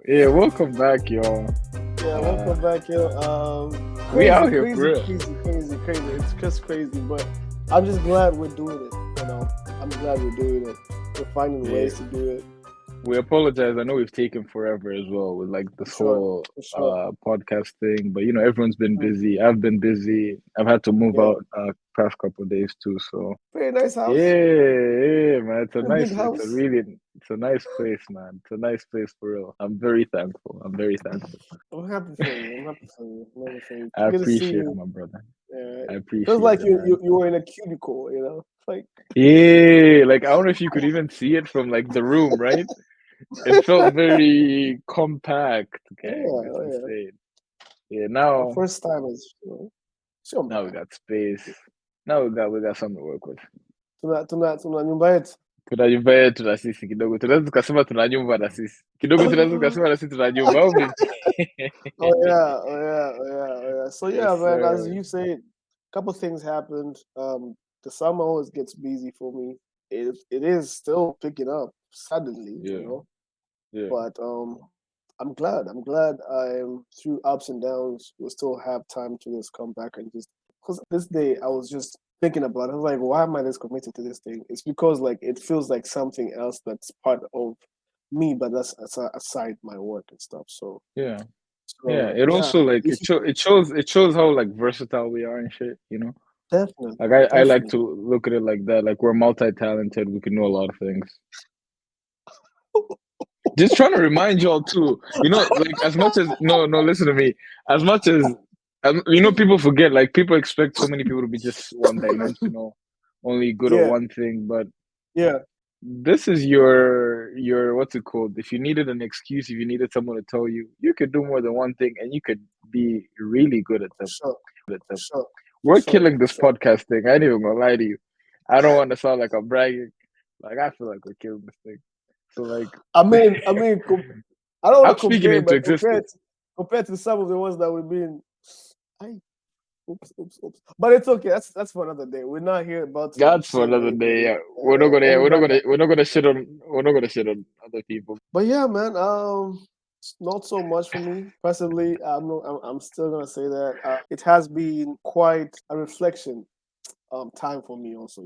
Yeah, welcome back, y'all. Yeah, Uh, welcome back, yo. we Crazy, out here for crazy, real. crazy, crazy, crazy. It's just crazy, but I'm just glad we're doing it. I'm glad we're doing it. We're finding Yeah, ways to do it. we apologize. I know we've taken forever as well with like For this sure, whole for sure. podcast thing, but everyone's been Mm, busy. I've been busy. I've had to move yeah, out past couple of days too. So very nice yeah, house, yeah, man. very big It's house. a nice place, man. It's a nice place for real. I'm very thankful. I'm very thankful. I'm happy for you. I'm happy for you. I'm happy for you. I Good to see appreciate it, you. my brother. I Feels appreciate like it, you man. were in a cubicle. Like Yeah, like I don't know if you could even see it from like the room, right? It felt very compact, gang. It's yeah. insane. Yeah, Our now first time is sure, now we man. got space. Now we got something to work with. Tuna nyumba yetu. Tuna nyumba yetu na sisi kidogo. Tunaweza tukasema tuna nyumba na sisi. Kidogo tunaweza tukasema na sisi tuna nyumba au vipi? Oh yeah. So yeah, Yes, man, as sir. you said, a couple things happened. The summer always gets busy for me. It is still picking up suddenly, Yeah, yeah, but I'm glad. I'm glad I'm through ups and downs. We still have time to just come back and just because this day I was just thinking about it. I was like, why am I this committed to this thing? It's because like it feels like something else that's part of me, but that's aside my work and stuff. So yeah. Yeah, so it yeah, also like if you, it shows how like versatile we are and shit. definitely, Like I like definitely. to look at it like that. Like we're multi-talented. We can do a lot of things. Just trying to remind y'all too. Like as much as no, listen to me. As much as people forget. Like people expect so many people to be just one dimension. Only good at Yeah, one thing. But yeah, this is your what's it called? If you needed an excuse, if you needed someone to tell you, you could do more than one thing, and you could be really good at for them. sure, for sure, for We're sure, killing for this sure. podcast thing. I ain't even gonna lie to you. I don't want to sound like I'm bragging. Like I feel like we're killing this thing. So like I don't want I'm to speaking compare, into but existence. compared to some of the ones that we've been, I oops. But it's okay. That's for another day. We're not here about to That's for shame another day. anybody. Yeah, we're not gonna. Yeah, Everybody got. we're not gonna shit on other people. But yeah, man. Not so much for me personally. I'm still gonna say that it has been quite a reflection time for me also,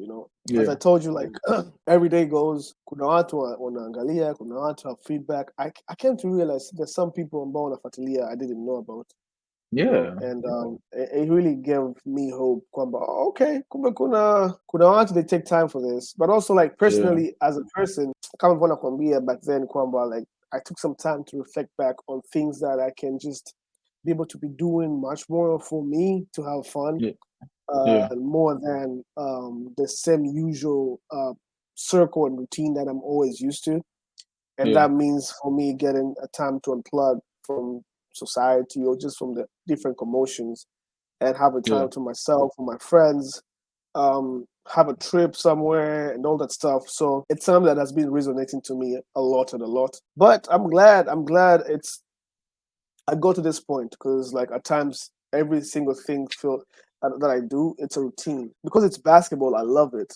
as I Yeah, told you, like every day goes, kuna watu wanaangalia, kuna watu have feedback. I came to realize there's some people ambao wanafuatilia I didn't know about, yeah, and it really gave me hope kwamba okay, kumbe kuna watu they take time for this, but also like yeah, personally as a person, kama nilivyo nakwambia back then kwamba like I took some time to reflect back on things that I can just be able to be doing much more for me to have fun, yeah, yeah, more than the same usual circle and routine that I'm always used to. And yeah, that means for me getting a time to unplug from society or just from the different commotions and have a yeah. time to myself or my friends, have a trip somewhere and all that stuff. So it's something that has been resonating to me a lot and a lot. But I'm glad I go to this point because like at times every single thing feel that I do, it's a routine. Because it's basketball, I love it.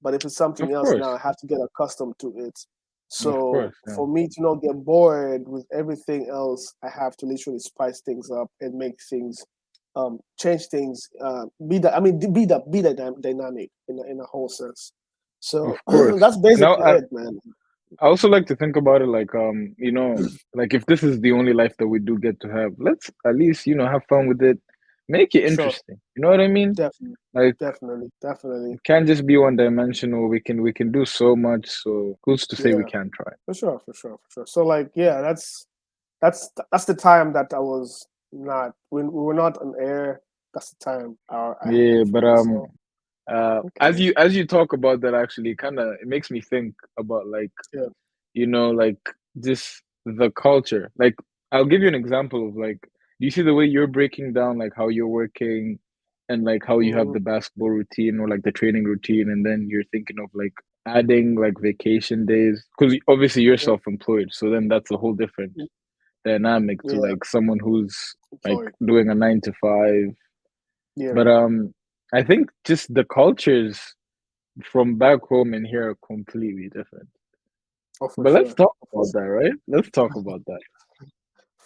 But if it's something Of else now, I course, have to get accustomed to it. of So course. Yeah, for me to not get bored with everything else, I have to literally spice things up and make things, change things, be that dynamic in a whole sense. So of course. that's Now, basically it, man. I also like to think about it like like if this is the only life that we do get to have, let's at least have fun with it, make it For sure, interesting. You know what I mean? definitely, Like definitely. it can't just be one dimensional. We can do so much. So who's to say we Yeah, can't try? for sure. So like, yeah, that's the time that I was not when we were not on air. That's the time I had Yeah, it but free. So as okay, you talk about that, actually, kind of it makes me think about like yeah, like just the culture. Like I'll give you an example of like, do you see the way you're breaking down like how you're working and like how you have hmm the basketball routine or like the training routine, and then you're thinking of like adding like vacation days because obviously you're yeah, self-employed, so then that's a whole different dynamic to yeah, like someone who's like employed, doing a 9 to 5. yeah, But I think just the cultures from back home and here are completely different. oh for But let's sure, talk about that, right? Let's talk about that.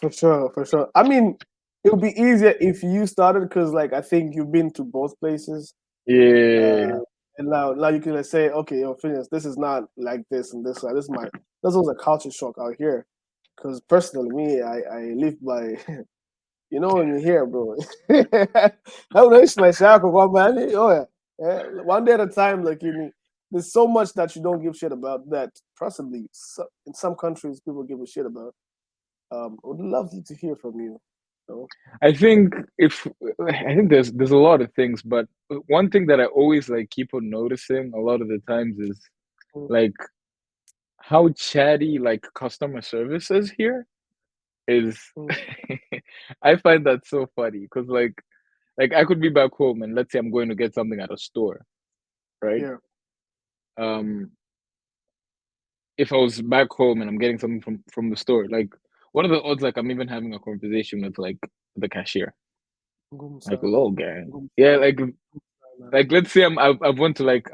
For sure, for sure. I mean, it would be easier if you started because, like, I think you've been to both places, Yeah, and now you can like, say, okay, yo, Phineas, this is not like this and this. This is my this was a culture shock out here. Because personally, me, I live by you know when you hear, bro. How nice my shackle, man. Oh yeah. Yeah, one day at a time. Like you need. There's so much that you don't give shit about that possibly in some countries people give a shit about. I would love to hear from you. So, I think if I think there's a lot of things, but one thing that I always like keep on noticing a lot of the times is mm, like how chatty like customer service is here is. mm, I find that so funny because like I could be back home and let's say I'm going to get something at a store, right? yeah, Um, if I was back home and I'm getting something from the store, like what are the odds like I'm even having a conversation with like the cashier? ngumu Like, sana, hello, gang. ngumu Yeah, sana, ngumu sana. like let's say I've went to like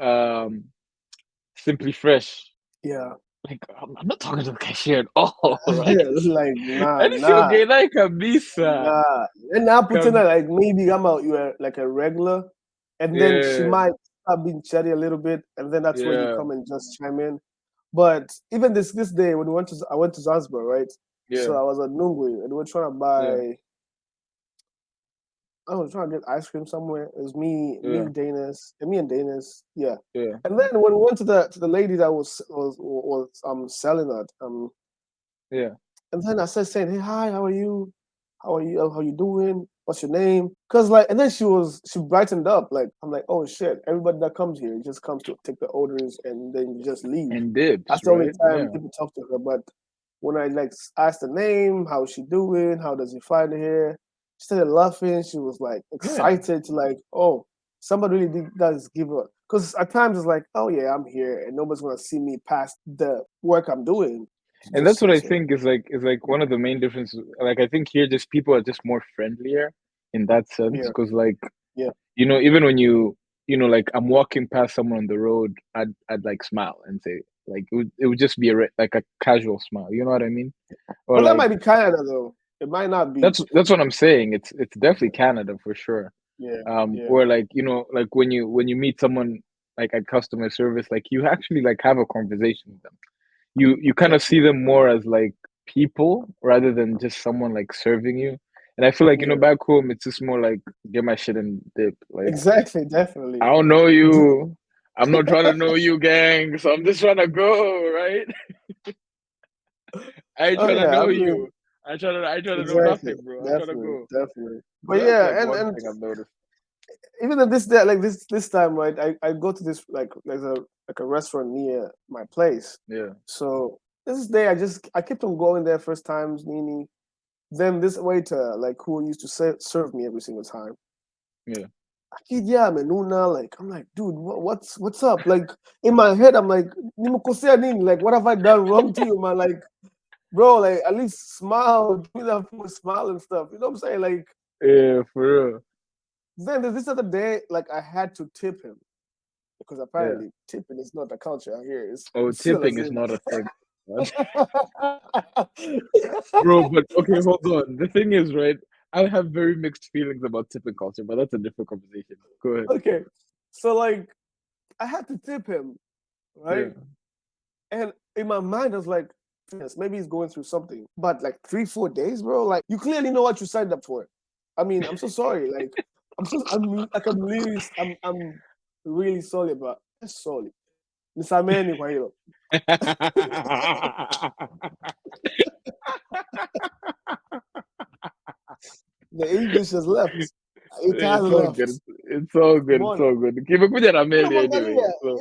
Simply Fresh. Yeah, Like I'm not talking to the cashier at all, right? like nah, And sio nah. gay like kabisa. Nah, and now Kab pretend like maybe I'm out, you're like a regular, and then she yeah, might start being chatty a little bit, and then that's where you yeah, come and just chime in. But even this day when we went to I went to Zanzibar, right? So yeah, I was at Nungwe and we were trying to yeah, buy. I was trying to get ice cream somewhere. It was yeah, Me and Danis, yeah. yeah, And then when we went to the lady that was selling it, yeah. and then I said, saying, "Hey, hi, how are you? How are you? How you doing? What's your name?" Cause like, and then she brightened up. Like I'm like, "Oh shit!" Everybody that comes here just comes to take the orders and then you just leave. And dips, That's the only right? time Yeah, people talk to her. But when I like asked the name, how's she doing? How does he find her here? She started laughing. She was like yeah. excited to like, oh, somebody really does give her. Because at times it's like, oh yeah, I'm here, and nobody's gonna see me past the work I'm doing. And that's Just what I chill. think is like one of the main differences. Like I think here, just people are just more friendlier in that sense. Yeah, Because like yeah, even when like I'm walking past someone on the road, I'd like smile and say like it would just be like a casual smile. You know what I mean? Or but that like might be Canada though. It might not be. that's what I'm saying. It's definitely Canada for sure. Yeah, yeah, Or like like when you meet someone like at customer service, like you actually like have a conversation with them. You kind of see definitely. them more as like people rather than just someone like serving you. And I feel like Yeah, back home it's just more like get my shit and dip. Like exactly, I definitely. don't know Do- you. I'm not trying to know you, gang. So I'm just trying to go, right? I ain't oh trying to yeah, I know mean, you. I try to know exactly, nothing, bro. I try to definitely, go. definitely. So But that's like yeah, one and thing I've noticed. even at this day, like this time, right? I go to this like a restaurant near my place. Yeah, So this day, I kept on going there first times, Nini. Then this waiter, like who used to serve me every single time. yeah. Yeah, Menuna, like I'm like, dude, what's up? Like in my head, I'm like, "Nimekosea nini? Like, what have I done wrong to you, man? Like, bro, like at least smile, give me that full smile and stuff. You know what I'm saying? Like, Yeah, for real. then there's this other day, like I had to tip him because Yeah. apparently tipping is not a culture out here. Oh, It's still tipping as is if not a thing. Bro, but okay, hold on. The thing is, right? I have very mixed feelings about tipping culture, but that's a different conversation. Go ahead. okay. So like I had to tip him, Yeah. right? And in my mind, I was like, yes, maybe he's going through something. But like 3, 4 days, bro, like you clearly know what you signed up for. I mean, I'm so sorry. Like I'm really sorry about sorry. Nisameni kwa hilo. The English has left. It has It's all good. left. It's all good. It's Umeona? all good. Kimekuja na meli anyway. Namwangalia So,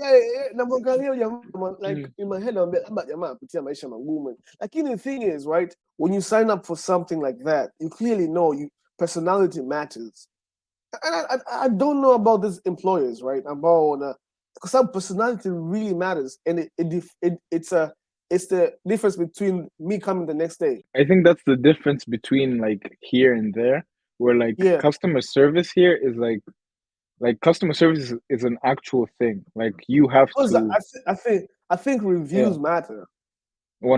namwangalia jamaa like mm, in my head naambia labda jamaa apitia maisha magumu. Lakini the thing is, right, when you sign up for something like that, you clearly know you personality matters. And I don't know about these employers, right? About because some personality really matters, and it's the difference between me coming the next day. I think that's the difference between like here and there, where like Yeah, customer service here is like customer service is an actual thing. Like you have because to, I think yeah, reviews matter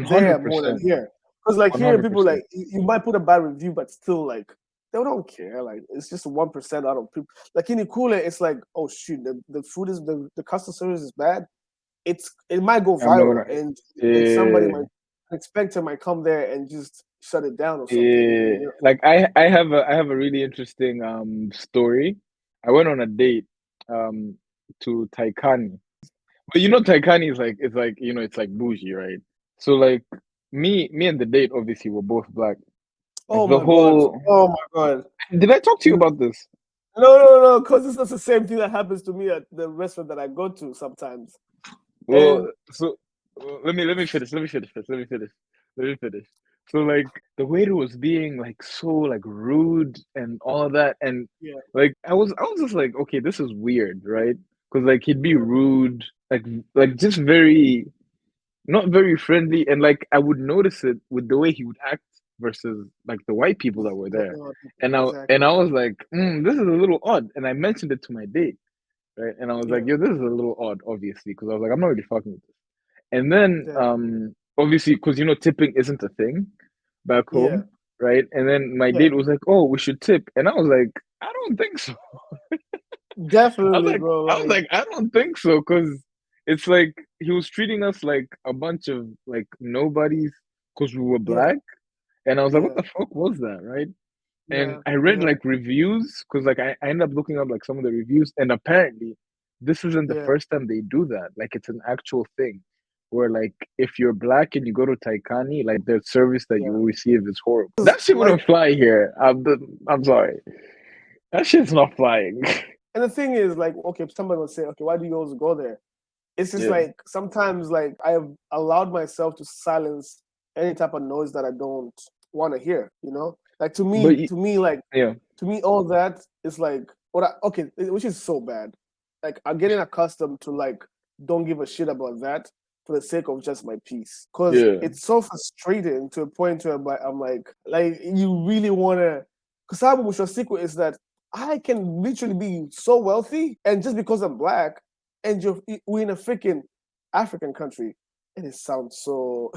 there more than 100%. here. Because like One here, hundred people percent. like you might put a bad review, but still like they don't care. Like it's just 1% out of people. Like in Ikule, it's like, oh shoot, the food is the customer service is bad. It might go I'm not viral, gonna. and somebody Yeah, might inspector might come there and just shut it down or something. yeah. You know? Like I have a really interesting story. I went on a date um to Taikani. But Taikani is like it's like it's like bougie, right? So like me and the date obviously were both black. Like Oh the my god! whole Oh my god! did I talk to you about this? No, because it's not the same thing that happens to me at the restaurant that I go to sometimes. Well, And so let me finish. Let me finish first. Let me finish. Let me finish. So like the waiter was being like so like rude and all that, and yeah, like I was just like, okay, this is weird, right? Because like he'd be yeah, rude, like just very not very friendly, and like I would notice it with the way he would act versus like the white people that were there, and I and exactly. I was like, this is a little odd, and I mentioned it to my date, right? And I was like, Yeah, yo, this is a little odd, obviously, because I was like, I'm not really fucking with this. And then definitely. obviously, because tipping isn't a thing back Yeah, home, right? And then my yeah, date was like, oh, we should tip, and I was like, I don't think so. I was definitely, like, bro. I was Like, like, I don't think so, because it's like he was treating us like a bunch of like nobodies because we were yeah, black, and I was like, what yeah, the fuck was that, right? And yeah, I read yeah, like reviews because like I ended up looking up like some of the reviews, and apparently this isn't the yeah. first time they do that. Like it's an actual thing where like if you're black and you go to Taikani, like the service that you Yeah. will receive is horrible. 'Cause, That shit like, wouldn't fly here. I'm sorry. That shit's not flying. and the thing is, like, okay, somebody will say, okay, why do you always go there? It's just Yeah. like sometimes, like, I have allowed myself to silence any type of noise that I don't want to hear. You know, like But like yeah. to me, all that is like okay, which is so bad. Like I'm getting accustomed to like don't give a shit about that for the sake of just my peace, because Yeah. it's so frustrating to a point where I'm like you really wanna. Because Sabu Mushasiko is that I can literally be so wealthy, and just because I'm black, and we're in a freaking African country, and it sounds so.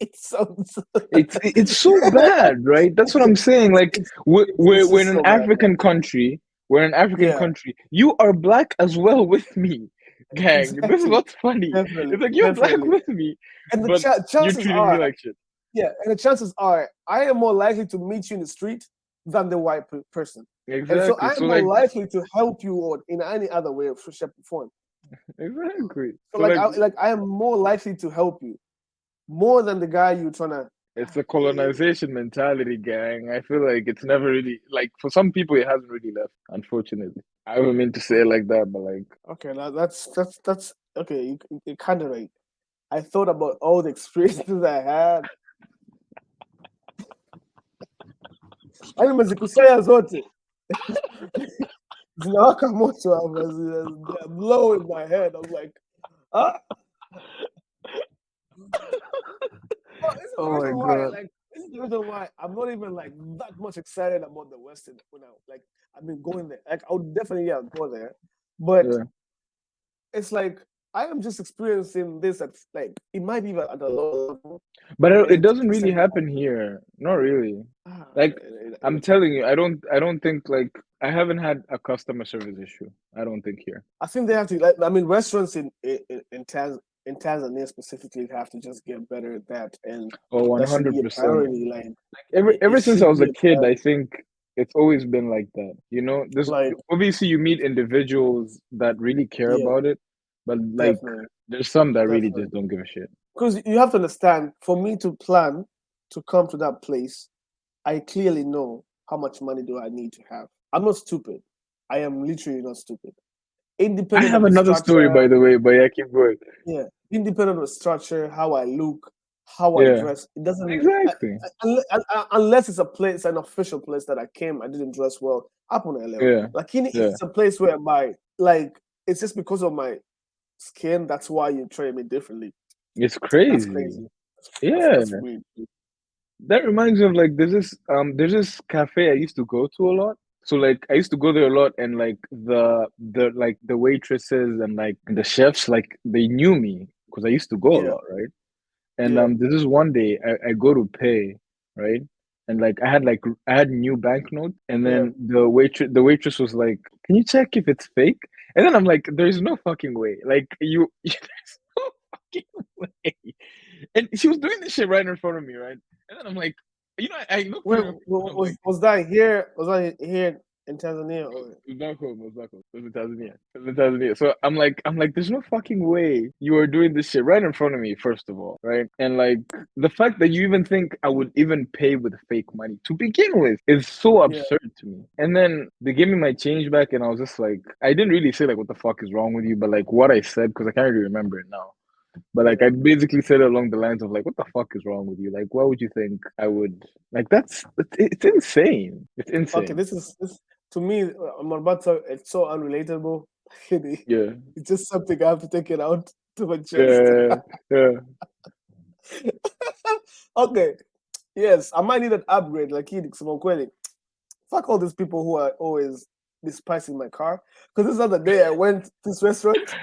It sounds. It's so bad, right? That's what I'm saying. Like It's we're just in an so bad, man. African country. We're in an African Yeah, country. You are black as well with me, gang. This is exactly. what's funny. Definitely, It's like you're black definitely. with me, And the but you're chances treating me are, like shit. yeah, and the chances are, I am more likely to meet you in the street than the white person, and so Exactly. I am So more like likely to help you or in any other way, shape, or form. exactly. So So like like I am more likely to help you more than the guy you're trying to. it's a colonization mentality, gang. I feel like it's never really like for some people it hasn't really left, unfortunately. I don't mean to say it like that, but like Okay, now that's okay. You kind of like. I thought about all the experiences I had. Yaani umezikusanya zote. Zinawaka moto hapa. They're blowing my head. I'm like, ah. Well, this is the oh reason my why, god. like, this is the reason why I'm not even like that much excited about the Western when I like I've been going there. Like I would definitely go there. But Yeah. it's like I am just experiencing this at like it might be at a lower level. But And it it's doesn't really happen here. Not really. ah, Like I'm telling you, I don't think like I haven't had a customer service issue. I don't think here. I think they have to. Like, I mean, restaurants in Tanzania specifically have to just get better at that, and Oh, that should be a 100%. priority. Like, Ever it ever since I should was be a a kid, I priority. think it's always been like that. There's Like, obviously you meet individuals that really care yeah, about it, but like definitely, there's some that really definitely. just don't give a shit. Because you have to understand, for me to plan to come to that place, I clearly know how much money do I need to have. I'm not stupid. I am literally not stupid. I Independent have of the another story, structure, by the way, but yeah, keep going. yeah, independent of the structure, how I look, how I Yeah, dress. It doesn't exactly. unless it's a place, an official place that I came, I didn't dress well. Up on level. Yeah, Like if yeah. it's a place where like it's just because of my skin, that's why you treat me differently. It's That's crazy. crazy. Yeah. That's weird. That reminds me of like there's this cafe I used to go to a lot. So like I used to go there a lot, and like the waitresses and like the chefs, like they knew me because I used to go a Yeah, lot, right? And Yeah. this is one day I go to pay, right? And like I had new banknote, and Yeah. then the waitress was like, "Can you check if it's fake?" And then I'm like, "There's no fucking way! Like there's no fucking way!" And she was doing this shit right in front of me, right? And then I'm like, I looked Where at her, and I'm like, was that here? Was that here in Tanzania? Or it was back home. It was back home. It was in Tanzania. It was in Tanzania. So I'm like, there's no fucking way you are doing this shit right in front of me, first of all, right? And like the fact that you even think I would even pay with fake money to begin with is so yeah. absurd to me. And then they gave me my change back, and I was just like, I didn't really say like, what the fuck is wrong with you, but like what I said, because I can't really remember it now. But like I Yeah. basically said it along the lines of like, what the fuck is wrong with you? Like, why would you think I would like it's insane. It's Okay. insane. This to me. I'm about to. It's so unrelatable. Yeah. It's just something I have to take it out to my chest. Yeah. Yeah. Okay. Yes, I might need an upgrade. Like some quitting. Fuck all these people who are always despising my car. Because this other day I went to this restaurant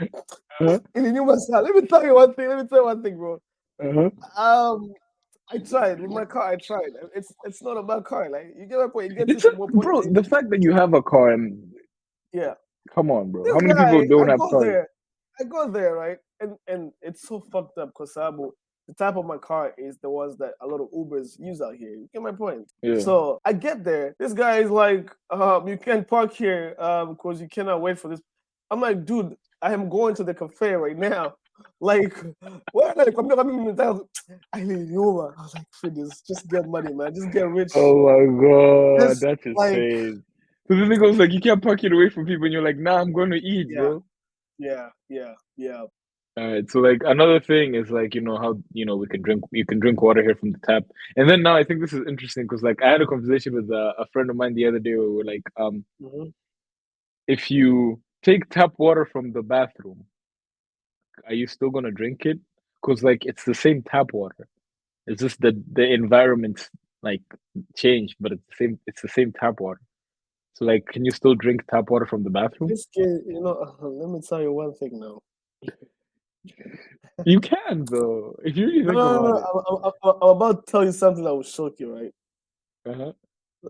Uh-huh. in the new Masala. Let me tell you one thing. Let me tell you one thing, bro. Uh-huh. I tried with my car. I tried. It's not a bad car. Like you get my point. It gets you It's a, from one point. bro, the fact that you have a car and Yeah. come on, bro. How This many people guy, don't have cars? I go there, right? And it's so fucked up because the type of my car is the ones that a lot of Ubers use out here. You get my point? Yeah. So I get there. This guy is like, you can't park here because you cannot wait for this. I'm like, dude, I am going to the cafe right now. Like, what? Like, I need Uber. I was like, "Figures, just get money, man. Just get rich. Oh my God, Just that's like, insane. So the thing goes like you can't park it away from people and you're like, nah, I'm going to eat, yeah, bro. yeah. All right. So like another thing is like, how, you can drink water here from the tap. And then now I think this is interesting because like I had a conversation with a friend of mine the other day where we're like, Mhm. if you take tap water from the bathroom, are you still gonna drink it? Because like it's the same tap water. It's just the environment's like changed, but it's the same tap water. So like, can you still drink tap water from the bathroom? This kid, let me tell you one thing now. You can though, if you really No, think no, no, about no. it. I'm about to tell you something that will shock you, right? Uh-huh.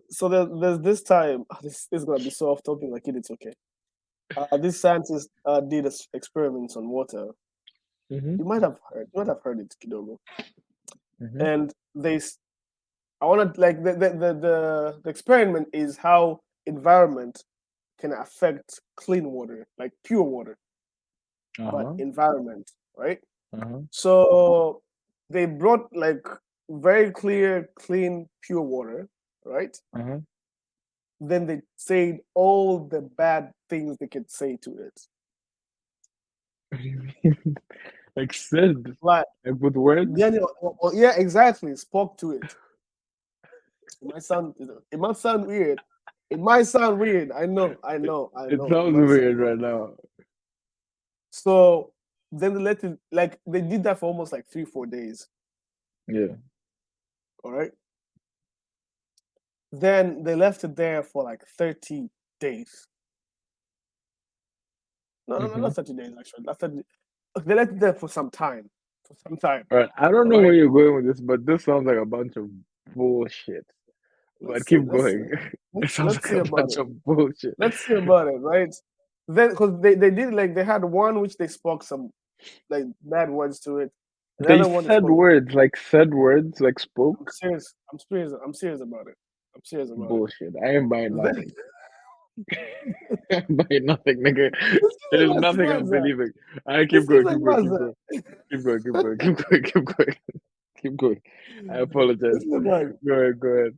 So there's this time. This is gonna be so off topic, like it's okay. This scientist did experiments on water. Mm-hmm. You might have heard it, Kidogo. Mm-hmm. And I want to like the experiment is how environment can affect clean water, like pure water, but Uh-huh. environment, right? Uh-huh. So they brought like very clear, clean, pure water, right? Uh-huh. Then they said all the bad things they could say to it. What do you mean? Like said, Like, like with words? yeah, exactly. Spoke to it. It might sound weird. It might sound weird. I know, I It, know, I it know. It sounds might sound weird weird. right now. So then they let it like they did that for almost like 3-4 days. Yeah. All right. Then they left it there for like 30 days. No, no, no, Mm-hmm. not 30 days actually. Not 30, they let it there for some time. For some time. All right. I don't All know where right. you're going with this, but this sounds like a bunch of bullshit. But Let's see. keep going. It sounds Let's like see a about bunch it. of bullshit. Let's see about it, right? Then because they did like they had one which they spoke some like bad words to it. They Another one they said spoke. words, like said words, like spoke. I'm serious. I'm serious. I'm serious about it. I'm serious about it. Bullshit. I ain't buying Then, nothing. I ain't buying nothing, nigga. this is There's like nothing I'm Mazda. believing. I This keep is going, like keep going, keep Mazda. going, keep going, keep going, keep going, keep going, keep going. I apologize. This is like Go ahead, go ahead.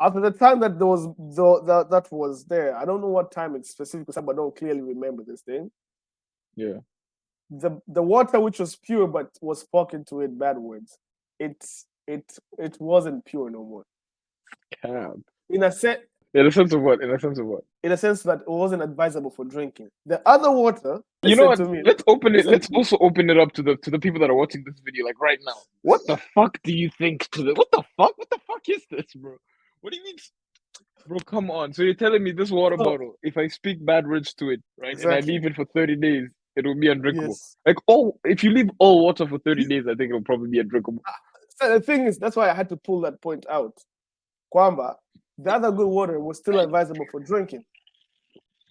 after the time that there was that was there. I don't know what time it's specific because I don't clearly remember this thing. Yeah. The water which was pure but was spoken to it bad words. It wasn't pure no more. Cap. In a sense, In a sense of what? In a sense of what? in a sense that it wasn't advisable for drinking. The other water, You know listen what? to me. Let's open it. Listen Let's to me. also open it up to the people that are watching this video, like right now. What the fuck do you think to the? What the fuck? What the fuck is this, bro? What do you mean, bro? Come on. So you're telling me this water So bottle, if I speak bad words to it, right, and I exactly. leave it for 30 days, it will be undrinkable. Yes. Like if you leave all water for 30 days, I think it'll probably be undrinkable. So the thing is, that's why I had to pull that point out. Kwamba, the other good water was still advisable for drinking.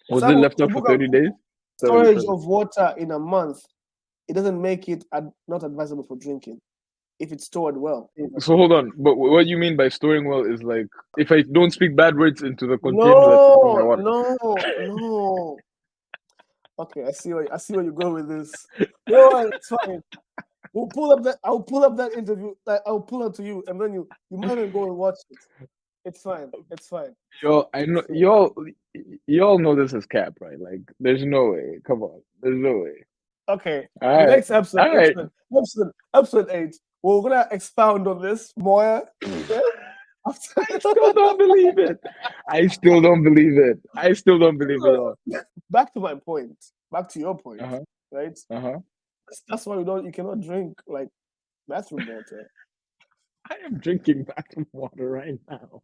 Was it left up for 30 days? Storage of water in a month, it doesn't make it not advisable for drinking if it's stored well. So hold on, but what you mean by storing well is like if I don't speak bad words into the container that's storing my water. No. Okay, I see where you go with this. No, it's fine. I'll pull up that interview. Like, I'll pull it to you, and then you might even go and watch it. It's fine. Yo, I know y'all know this is cap, right? Like, there's no way. Come on, there's no way. Okay. All the right. next episode 8. We're gonna expound on this more. Okay? I still don't believe it. I still don't believe it at all. Back to my point. Back to your point. Right? That's why you cannot drink like bathroom water. I am drinking bathroom water right now.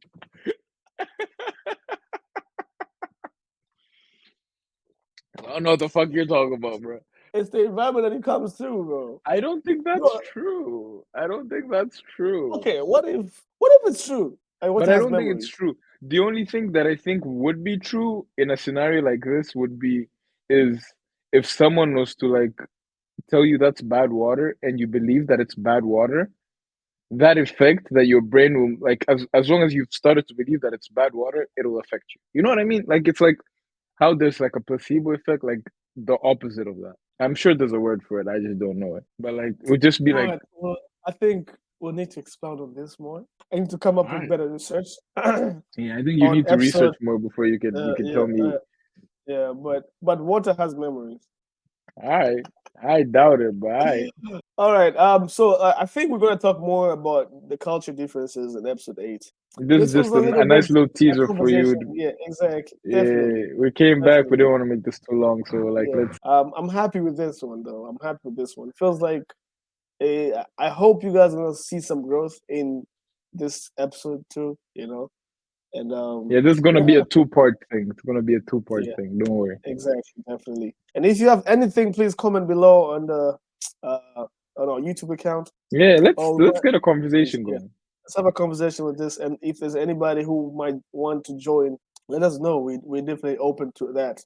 I don't know what the fuck you're talking about, bro. It's the environment that it comes through, bro. I don't think that's true. Okay, what if it's true? But I don't think it's true. The only thing that I think would be true in a scenario like this is if someone was to like tell you that's bad water and you believe that it's bad water, that effect that your brain will like as long as you've started to believe that it's bad water, it'll affect you. You know what I mean? Like it's like how there's like a placebo effect, like the opposite of that. I'm sure there's a word for it. I just don't know it. But like it would just be like well, I think we'll need to expound on this more. I need to come up with better research. Yeah, I think you need to research more before you can tell me. Yeah, but water has memories. All right, I doubt it, but all right. So I think we're gonna talk more about the culture differences in episode 8. This is just a nice little teaser for you. Yeah, exactly. Yeah, definitely. We came back. We didn't want to make this too long, so like let's. I'm happy with this one though. I'm happy with this one. It feels like I hope you guys are gonna see some growth in this episode too. You know, and this is gonna be a 2-part thing. It's gonna be a 2-part thing. Don't worry. Exactly, definitely. And if you have anything, please comment below on the on our YouTube account. Yeah, let's get a conversation going. Yeah. Let's have a conversation with this, and if there's anybody who might want to join, let us know. We're definitely open to that.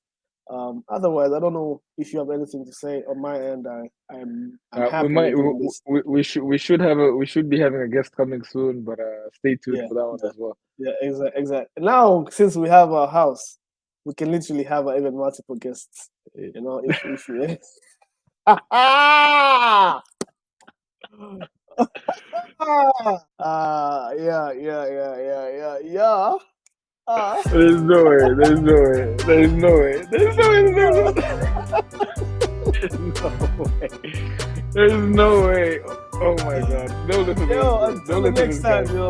Otherwise, I don't know if you have anything to say on my end. I'm happy. We should be having a guest coming soon, but stay tuned for that one as well. Yeah, exactly. Now, since we have our house, we can literally have even multiple guests. You know, if you. Yeah. There's no way. There's no way. Oh my god. Don't listen to this. Until the next time, yo.